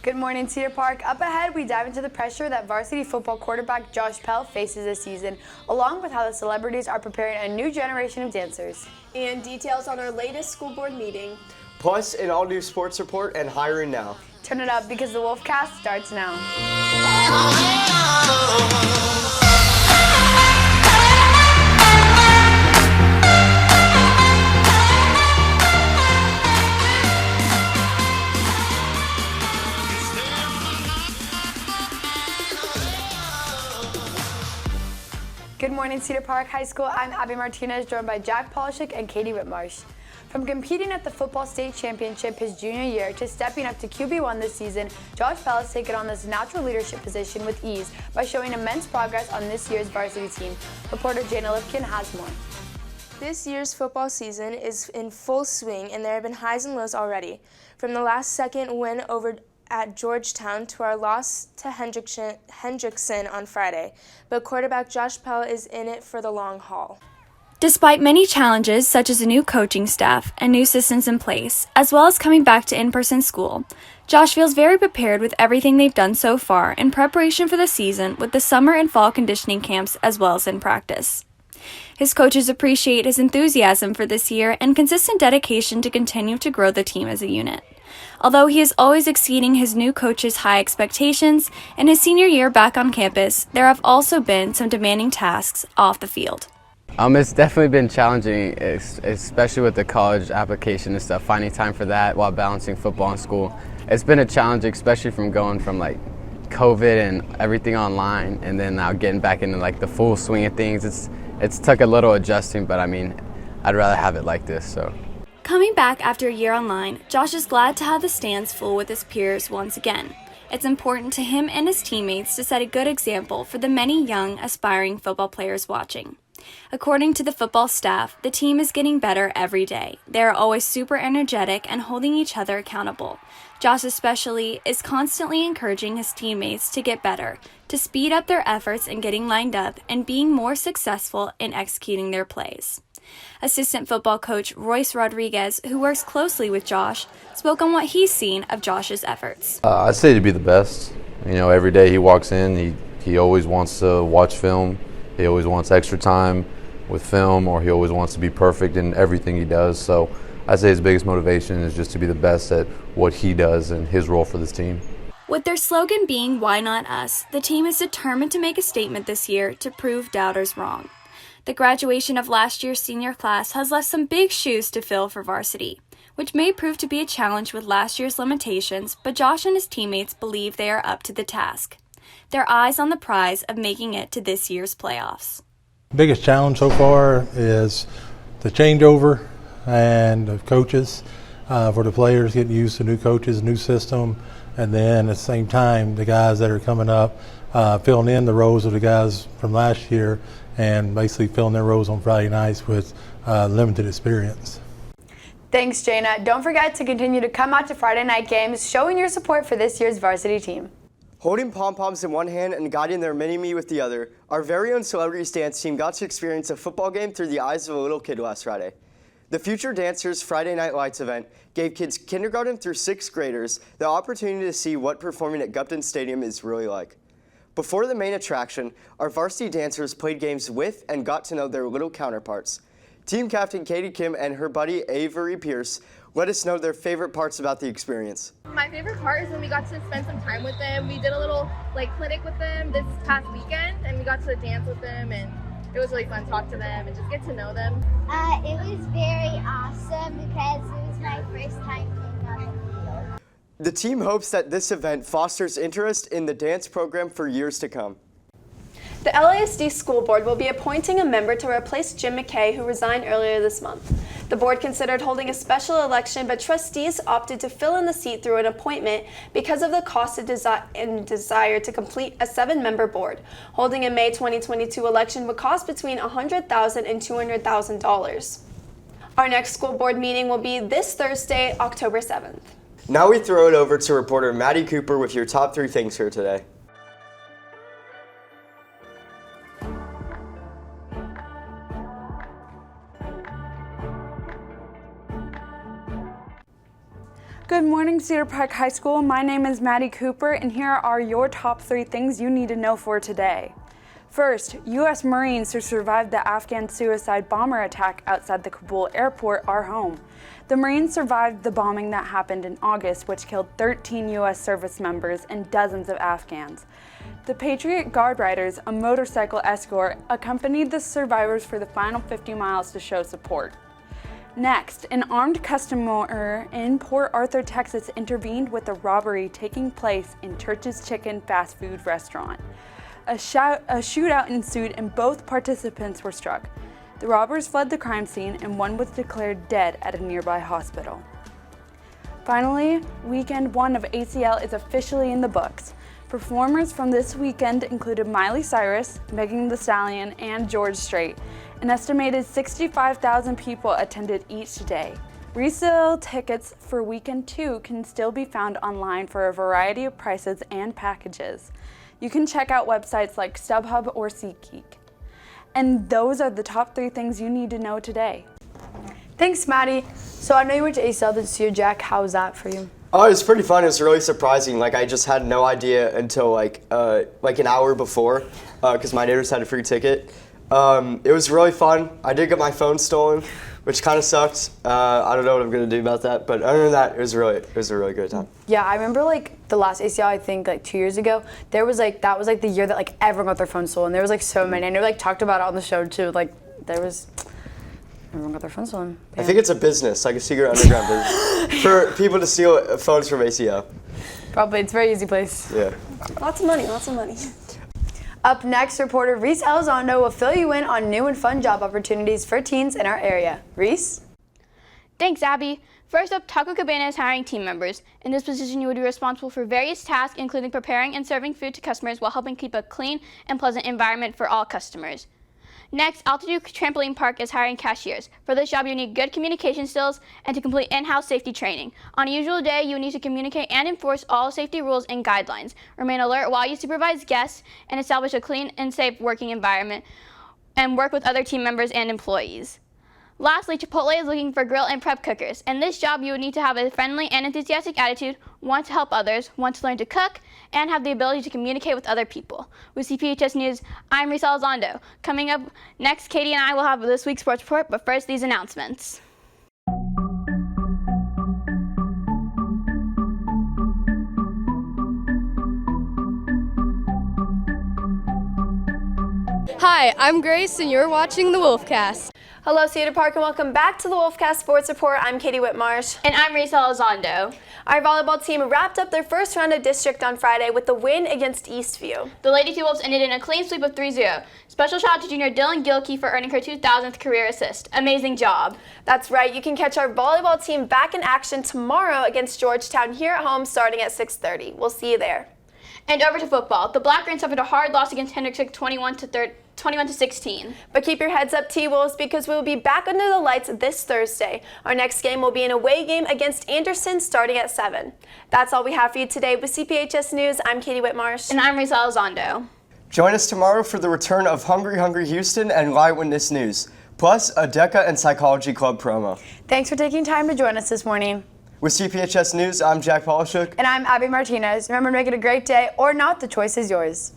Good morning, Cedar Park. Up ahead, we dive into the pressure that varsity football quarterback Josh Pell faces this season, along with how the celebrities are preparing a new generation of dancers. And details on our latest school board meeting. Plus, an all-new sports report and hiring now. Turn it up because the Wolfcast starts now. Good morning, Cedar Park High School. I'm Abby Martinez, joined by Jack Polishik and Katie Whitmarsh. From competing at the football state championship his junior year to stepping up to QB1 this season, Josh Pell has taken on this natural leadership position with ease by showing immense progress on this year's varsity team. Reporter Jana Lipkin has more. This year's football season is in full swing, and there have been highs and lows already. From the last-second win over at Georgetown to our loss to Hendrickson on Friday, but quarterback Josh Pell is in it for the long haul. Despite many challenges such as a new coaching staff and new systems in place, as well as coming back to in-person school, Josh feels very prepared with everything they've done so far in preparation for the season with the summer and fall conditioning camps as well as in practice. His coaches appreciate his enthusiasm for this year and consistent dedication to continue to grow the team as a unit. Although he is always exceeding his new coach's high expectations, in his senior year back on campus, there have also been some demanding tasks off the field. It's definitely been challenging, especially with the college application and stuff, finding time for that while balancing football and school. It's been a challenge, especially from going from COVID and everything online, and then now getting back into the full swing of things. It's took a little adjusting, but I'd rather have it like this. So. Coming back after a year online, Josh is glad to have the stands full with his peers once again. It's important to him and his teammates to set a good example for the many young, aspiring football players watching. According to the football staff, the team is getting better every day. They are always super energetic and holding each other accountable. Josh especially is constantly encouraging his teammates to get better, to speed up their efforts in getting lined up and being more successful in executing their plays. Assistant football coach Royce Rodriguez, who works closely with Josh, spoke on what he's seen of Josh's efforts. I'd say to be the best. Every day he walks in, he always wants to watch film. He always wants extra time with film, or he always wants to be perfect in everything he does. So I'd say his biggest motivation is just to be the best at what he does and his role for this team. With their slogan being "Why Not Us?", the team is determined to make a statement this year to prove doubters wrong. The graduation of last year's senior class has left some big shoes to fill for varsity, which may prove to be a challenge with last year's limitations, but Josh and his teammates believe they are up to the task. Their eyes on the prize of making it to this year's playoffs. Biggest challenge so far is the changeover and the coaches for the players getting used to new coaches, new system, and then at the same time the guys that are coming up filling in the roles of the guys from last year and basically filling their roles on Friday nights with limited experience. Thanks, Jana. Don't forget to continue to come out to Friday night games, showing your support for this year's varsity team. Holding pom-poms in one hand and guiding their mini-me with the other, our very own celebrity dance team got to experience a football game through the eyes of a little kid last Friday. The Future Dancers Friday Night Lights event gave kids kindergarten through 6th graders the opportunity to see what performing at Gupton Stadium is really like. Before the main attraction, our varsity dancers played games with and got to know their little counterparts. Team captain Katie Kim and her buddy Avery Pierce let us know their favorite parts about the experience. My favorite part is when we got to spend some time with them. We did a little clinic with them this past weekend, and we got to dance with them, and it was really fun to talk to them and just get to know them. It was very awesome because it was my first time being on the field. The team hopes that this event fosters interest in the dance program for years to come. The LASD school board will be appointing a member to replace Jim McKay, who resigned earlier this month. The board considered holding a special election, but trustees opted to fill in the seat through an appointment because of the cost and desire to complete a 7-member board. Holding a May 2022 election would cost between $100,000 and $200,000. Our next school board meeting will be this Thursday, October 7th. Now we throw it over to reporter Maddie Cooper with your top 3 things here today. Good morning, Cedar Park High School. My name is Maddie Cooper, and here are your top 3 things you need to know for today. First, U.S. Marines who survived the Afghan suicide bomber attack outside the Kabul airport are home. The Marines survived the bombing that happened in August, which killed 13 U.S. service members and dozens of Afghans. The Patriot Guard Riders, a motorcycle escort, accompanied the survivors for the final 50 miles to show support. Next, an armed customer in Port Arthur, Texas intervened with a robbery taking place in Church's Chicken fast food restaurant. A shootout ensued and both participants were struck. The robbers fled the crime scene and one was declared dead at a nearby hospital. Finally, weekend 1 of ACL is officially in the books. Performers from this weekend included Miley Cyrus, Megan Thee Stallion, and George Strait. An estimated 65,000 people attended each day. Resale tickets for weekend 2 can still be found online for a variety of prices and packages. You can check out websites like StubHub or SeatGeek. And those are the top 3 things you need to know today. Thanks, Maddie. So I know you went to ACL this year, Jack. How was that for you? Oh, it was pretty fun. It was really surprising. Like, I just had no idea until like an hour before, because my neighbors had a free ticket. It was really fun. I did get my phone stolen, which kind of sucked. I don't know what I'm gonna do about that, but other than that, it was a really good time. Yeah, I remember like the last ACL, I think like 2 years ago, that was like the year that like everyone got their phone stolen. There was like so many. I never like talked about it on the show too. Like everyone got their phone stolen. Yeah. I think it's a business, like a secret underground business, for people to steal phones from ACL. Probably, it's a very easy place. Yeah. Lots of money, lots of money. Up next, reporter Reese Elizondo will fill you in on new and fun job opportunities for teens in our area. Reese? Thanks, Abby. First up, Taco Cabana is hiring team members. In this position, you will be responsible for various tasks, including preparing and serving food to customers while helping keep a clean and pleasant environment for all customers. Next, Altitude Trampoline Park is hiring cashiers. For this job, you need good communication skills and to complete in-house safety training. On a usual day, you need to communicate and enforce all safety rules and guidelines. Remain alert while you supervise guests and establish a clean and safe working environment and work with other team members and employees. Lastly, Chipotle is looking for grill and prep cookers. In this job, you would need to have a friendly and enthusiastic attitude, want to help others, want to learn to cook, and have the ability to communicate with other people. With CPHS News, I'm Reese Elizondo. Coming up next, Katie and I will have this week's sports report, but first, these announcements. Hi, I'm Grace, and you're watching the Wolfcast. Hello, Cedar Park, and welcome back to the Wolfcast Sports Report. I'm Katie Whitmarsh. And I'm Reese Elizondo. Our volleyball team wrapped up their first round of district on Friday with the win against Eastview. The Lady T-Wolves ended in a clean sweep of 3-0. Special shout out to junior Dylan Gilkey for earning her 2,000th career assist. Amazing job. That's right. You can catch our volleyball team back in action tomorrow against Georgetown here at home starting at 6:30. We'll see you there. And over to football. The Black Rain suffered a hard loss against Hendricksburg 21-16. But keep your heads up, T-Wolves, because we will be back under the lights this Thursday. Our next game will be an away game against Anderson starting at 7. That's all we have for you today. With CPHS News, I'm Katie Whitmarsh. And I'm Reese Elizondo. Join us tomorrow for the return of Hungry Hungry Houston and Live Witness News, plus a DECA and Psychology Club promo. Thanks for taking time to join us this morning. With CPHS News, I'm Jack Polishuk. And I'm Abby Martinez. Remember to make it a great day or not, the choice is yours.